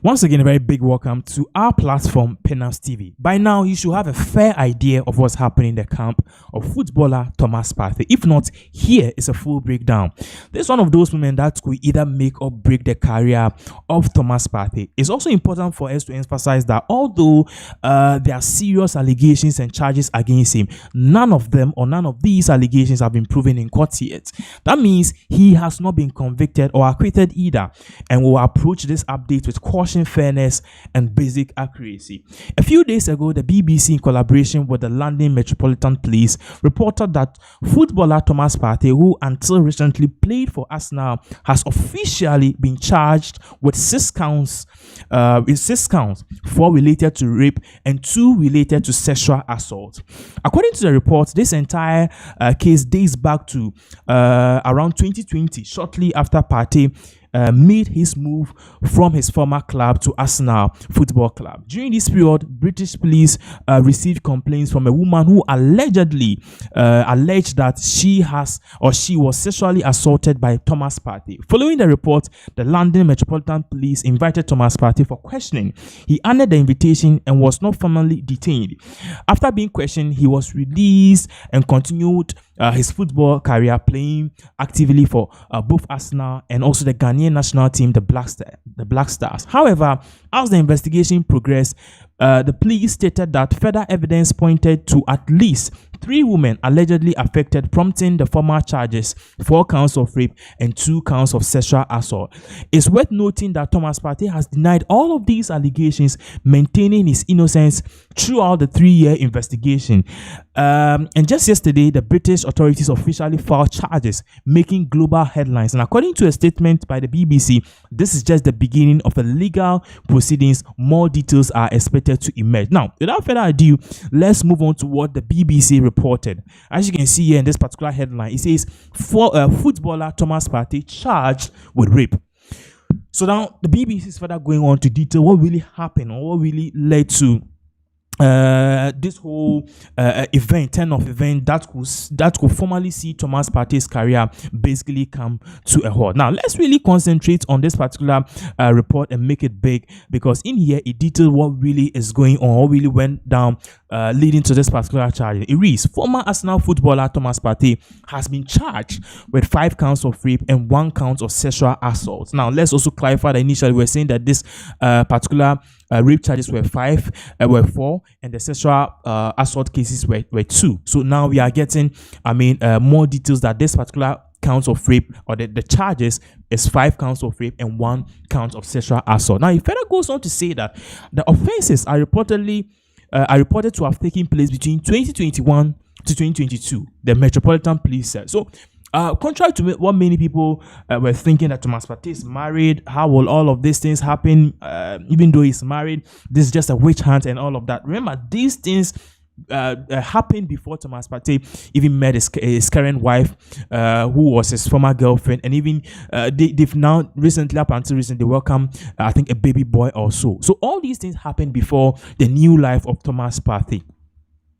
Once again, a very big welcome to our platform, Pinax TV. By now, you should have a fair idea of what's happening in the camp of footballer Thomas Partey. If not, here is a full breakdown. This is one of those women that could either make or break the career of Thomas Partey. It's also important for us to emphasize that although there are serious allegations and charges against him, none of these allegations have been proven in court yet. That means he has not been convicted or acquitted either, and will approach this update with caution, fairness, and basic accuracy. A few days ago, the BBC, in collaboration with the London Metropolitan Police, reported that footballer Thomas Partey, who until recently played for Arsenal, has officially been charged with 6 counts, 4 related to rape and 2 related to sexual assault. According to the report, this entire case dates back to around 2020, shortly after Partey made his move from his former club to Arsenal Football Club. During this period, British police received complaints from a woman who allegedly alleged that she was sexually assaulted by Thomas Partey. Following the report, the London Metropolitan Police invited Thomas Partey for questioning. He honored the invitation and was not formally detained. After being questioned, he was released and continued his football career, playing actively for both Arsenal and also the Ghanaian national team, the Black Stars. However, as the investigation progressed, the police stated that further evidence pointed to at least 3 women allegedly affected, prompting the former charges 4 counts of rape and 2 counts of sexual assault. It's worth noting that Thomas Partey has denied all of these allegations, maintaining his innocence throughout the 3-year investigation. And just yesterday, the British authorities officially filed charges, making global headlines. And according to a statement by the BBC, this is just the beginning of the legal proceedings. More details are expected to emerge. Now, without further ado, let's move on to what the BBC reported. As you can see here in this particular headline, it says footballer Thomas Partey charged with rape. So now the BBC is further going on to detail what really happened or what really led to this whole event, that could formally see Thomas Partey's career basically come to a halt. Now let's really concentrate on this particular report and make it big, because in here it details what really is going on, what really went down leading to this particular charge. It reads: former Arsenal footballer Thomas Partey has been charged with 5 counts of rape and 1 count of sexual assault. Now let's also clarify that initially we're saying that this particular rape charges were 4, and the sexual assault cases were 2. So now we are getting, more details that this particular counts of rape, or the charges, is 5 counts of rape and 1 count of sexual assault. Now, it further goes on to say that the offenses are reported to have taken place between 2021 to 2022. The Metropolitan Police said so. Contrary to what many people were thinking, that Thomas Partey is married, how will all of these things happen? Even though he's married, this is just a witch hunt and all of that. Remember, these things happened before Thomas Partey even met his current wife, who was his former girlfriend, and even they've now recently, up until recently, welcomed I think a baby boy or so. So all these things happened before the new life of Thomas Partey.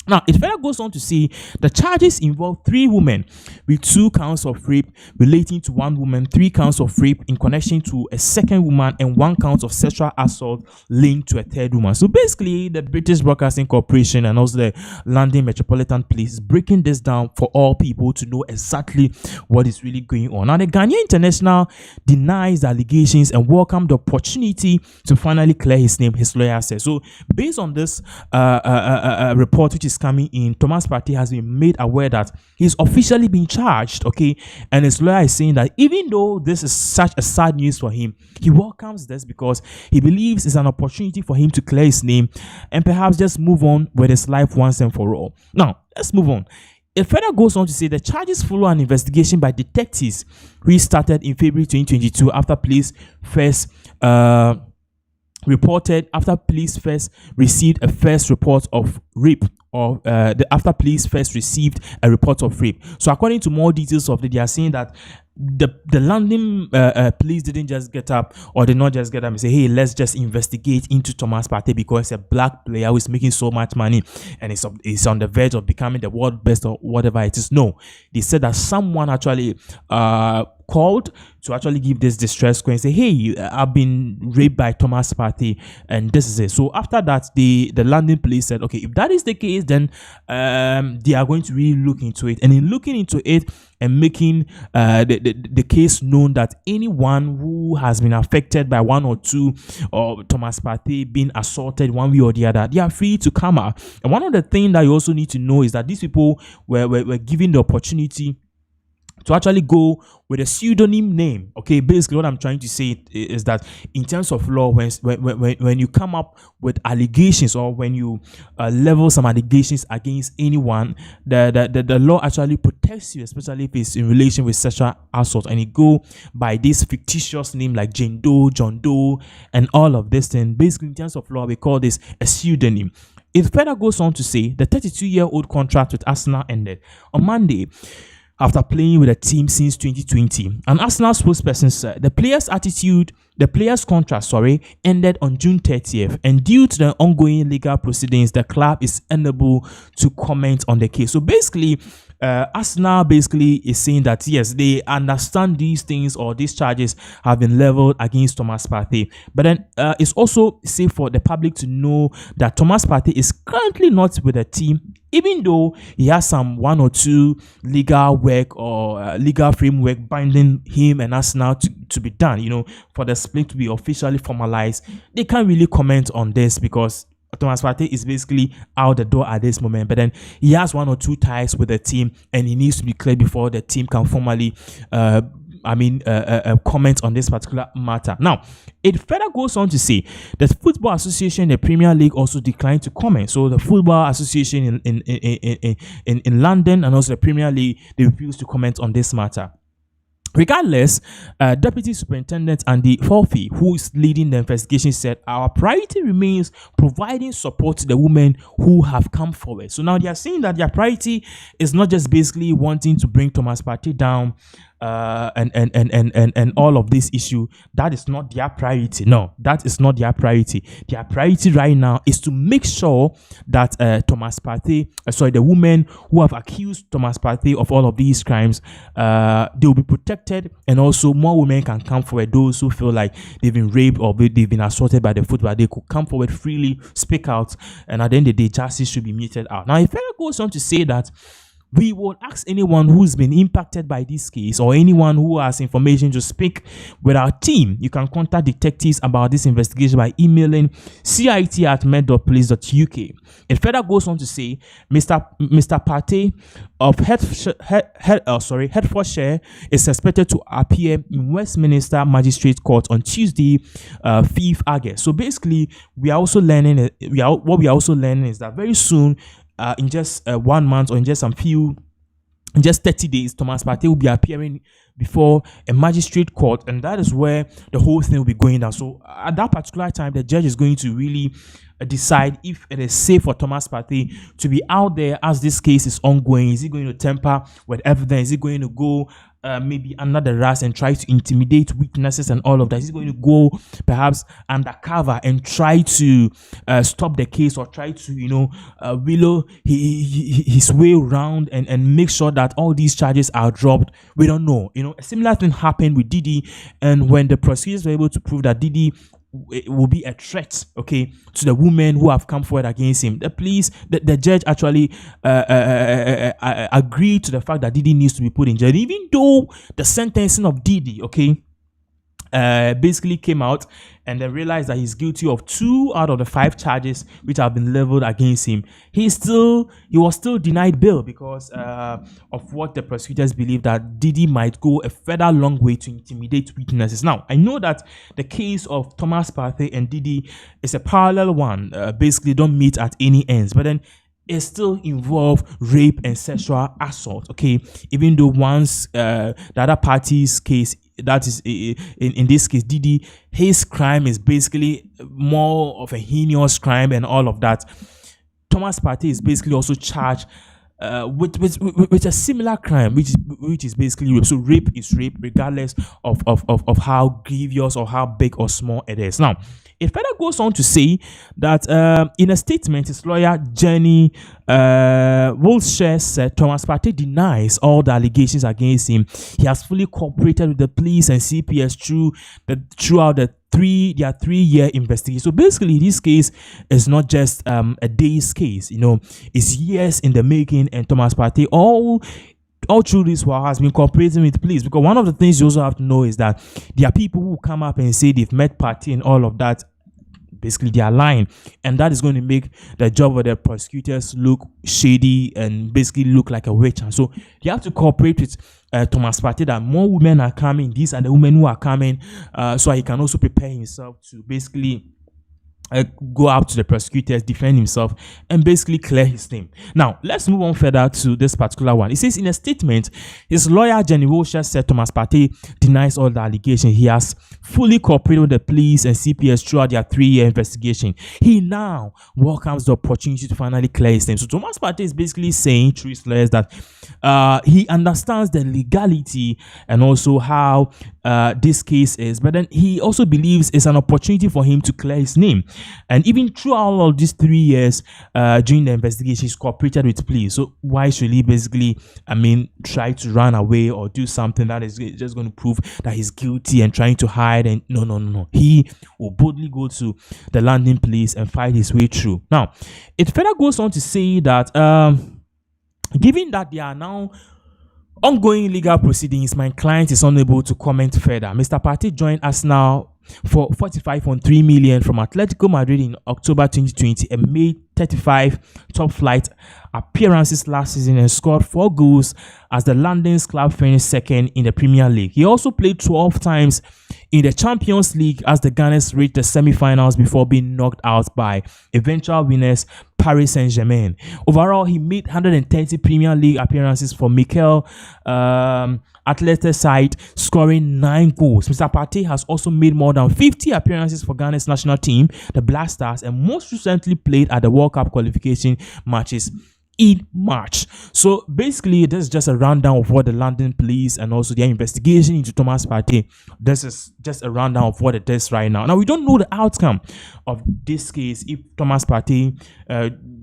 Now, it further goes on to say the charges involve 3 women with 2 counts of rape relating to 1 woman, 3 counts of rape in connection to a second woman, and 1 count of sexual assault linked to a 3rd woman. So basically, the British Broadcasting Corporation and also the London Metropolitan Police is breaking this down for all people to know exactly what is really going on. Now, the Ghanaian international denies the allegations and welcomed the opportunity to finally clear his name, his lawyer says. So based on this report, which is coming in, Thomas Partey has been made aware that he's officially been charged, okay, and his lawyer is saying that even though this is such a sad news for him, he welcomes this because he believes it's an opportunity for him to clear his name and perhaps just move on with his life once and for all. Now let's move on. It further goes on to say the charges follow an investigation by detectives which started in February 2022 after police first received a first report of rape, or after police first received a report of rape. So according to more details of it, they are saying that the London police didn't just get up, or did not just get up and say, hey, let's just investigate into Thomas Partey because it's a black player who is making so much money and is on the verge of becoming the world best or whatever it is. No, they said that someone actually called to actually give this distress call and say, hey, I've been raped by Thomas Partey, and this is it. So after that, the London police said, okay, if that is the case, then they are going to really look into it. And in looking into it and making the case known that anyone who has been affected by one or two or Thomas Partey being assaulted one way or the other, they are free to come out. And one of the things that you also need to know is that these people were given the opportunity to actually go with a pseudonym name. Okay, basically what I'm trying to say is that in terms of law, when you come up with allegations, or when you level some allegations against anyone, the law actually protects you, especially if it's in relation with sexual assault, and you go by this fictitious name like Jane Doe, John Doe, and all of this thing. Basically, in terms of law, we call this a pseudonym. It further goes on to say the 32-year-old contract with Arsenal ended on Monday after playing with the team since 2020. An Arsenal spokesperson said the player's contract, ended on June 30th, and due to the ongoing legal proceedings, the club is unable to comment on the case. So basically, Arsenal basically is saying that yes, they understand these things, or these charges have been leveled against Thomas Partey, but then it's also safe for the public to know that Thomas Partey is currently not with the team, even though he has some one or two legal work or legal framework binding him and Arsenal to be done, for the split to be officially formalized. They can't really comment on this because Thomas Partey is basically out the door at this moment, but then he has one or two ties with the team, and he needs to be cleared before the team can formally comment on this particular matter. Now, it further goes on to say that Football Association, the Premier League, also declined to comment. So the Football Association in London and also the Premier League, they refused to comment on this matter. Regardless, Deputy Superintendent Andy Folfi, who is leading the investigation, said our priority remains providing support to the women who have come forward. So now they are saying that their priority is not just basically wanting to bring Thomas Partey down and all of this issue. That is not their priority. No, that is not their priority. Their priority right now is to make sure that Thomas Partey, the women who have accused Thomas Partey of all of these crimes, they will be protected, and also more women can come forward. Those who feel like they've been raped or they've been assaulted by the football, they could come forward freely, speak out, and at the end of the day, justice should be meted out. Now, if further goes on to say that we will ask anyone who's been impacted by this case, or anyone who has information, to speak with our team. You can contact detectives about this investigation by emailing cit@med.police.uk. It further goes on to say Mr. Partey of Hertfordshire is suspected to appear in Westminster Magistrate Court on Tuesday, 5th August. So basically, we are also learning is that very soon, in just 1 month, or in just 30 days, Thomas Partey will be appearing before a magistrate court, and that is where the whole thing will be going down. So at that particular time, the judge is going to really decide if it is safe for Thomas Partey to be out there as this case is ongoing. Is he going to tamper with evidence? Is he going to go maybe under the rust and try to intimidate witnesses and all of that? Is he going to go perhaps undercover and try to stop the case, or try to willow his way around and make sure that all these charges are dropped? We don't know. A similar thing happened with Didi, and when the prosecutors were able to prove that Didi will be a threat, to the women who have come forward against him, the judge actually agreed to the fact that Didi needs to be put in jail, even though the sentencing of Didi, basically came out, and then realized that he's guilty of 2 out of the 5 charges which have been leveled against him. He was still denied bail because of what the prosecutors believe, that Didi might go a further long way to intimidate witnesses. Now, I know that the case of Thomas Partey and Didi is a parallel one. Basically, don't meet at any ends, but then it still involve rape and sexual assault. Even though once the other party's case, that is in this case Didi, his crime is basically more of a heinous crime and all of that. Thomas Partey is basically also charged with a similar crime, which is basically rape. So rape is rape, regardless of how grievous or how big or small it is. Now, it further goes on to say that in a statement, his lawyer Jenny Wiltshire said Thomas Partey denies all the allegations against him. He has fully cooperated with the police and CPS throughout their 3-year investigation. So basically, this case is not just a day's case. It's years in the making, and Thomas Partey all through this while has been cooperating with police, because one of the things you also have to know is that there are people who come up and say they've met Partey and all of that. Basically, they are lying, and that is going to make the job of the prosecutors look shady and basically look like a witch. And so you have to cooperate with Thomas Partey that more women are coming. These are the women who are coming, so he can also prepare himself to basically go out to the prosecutors, defend himself, and basically clear his name. Now, let's move on further to this particular one. It says in a statement, his lawyer Jenny Wiltshire said Thomas Partey denies all the allegations. He has fully cooperated with the police and CPS throughout their 3-year investigation. He now welcomes the opportunity to finally clear his name. So Thomas Partey is basically saying through his lawyers that he understands the legality and also how this case is, but then he also believes it's an opportunity for him to clear his name. And even throughout all of these 3 years during the investigation, he's cooperated with police. So why should he basically, try to run away or do something that is just going to prove that he's guilty and trying to hide? And no. He will boldly go to the London police and fight his way through. Now, it further goes on to say that given that there are now ongoing legal proceedings, my client is unable to comment further. Mr. Partey joined Arsenal for 45.3 million from Atletico Madrid in October 2020 and made 35 top flight appearances last season and scored 4 goals as the London's club finished second in the Premier League. He also played 12 times in the Champions League as the Gunners reached the semi-finals before being knocked out by eventual winners Paris Saint-Germain. Overall, he made 130 Premier League appearances for Mikel Arteta's side, scoring 9 goals. Mr. Partey has also made more than 50 appearances for Ghana's national team, the Black Stars, and most recently played at the World Cup qualification matches in March. So basically, this is just a rundown of what the London police and also their investigation into Thomas Partey. This is just a rundown of what it is right now. Now, we don't know the outcome of this case, if Thomas Partey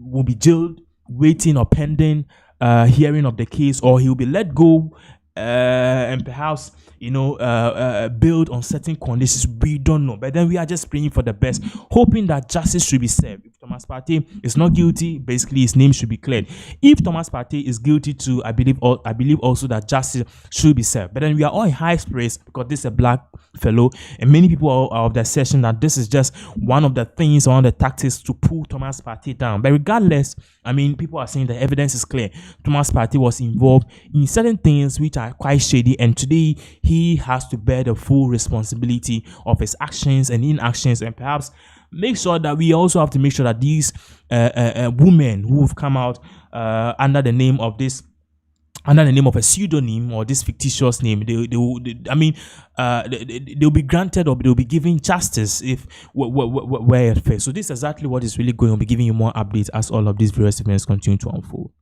will be jailed, waiting or pending hearing of the case, or he will be let go and perhaps build on certain conditions. We don't know, but then we are just praying for the best, hoping that justice should be served. If Thomas Partey is not guilty, basically his name should be cleared. If Thomas Partey is guilty too, I believe also that justice should be served. But then we are all in high spirits because this is a black fellow, and many people are of the session that this is just one of the things, one of the tactics to pull Thomas Partey down. But regardless, people are saying the evidence is clear. Thomas Partey was involved in certain things which are quite shady, and today he has to bear the full responsibility of his actions and inactions, and perhaps make sure that we also have to make sure that these women who have come out under the name of a pseudonym or this fictitious name, they'll be granted or they'll be given justice if where at first. So this is exactly what is really going on. Be giving you more updates as all of these various events continue to unfold.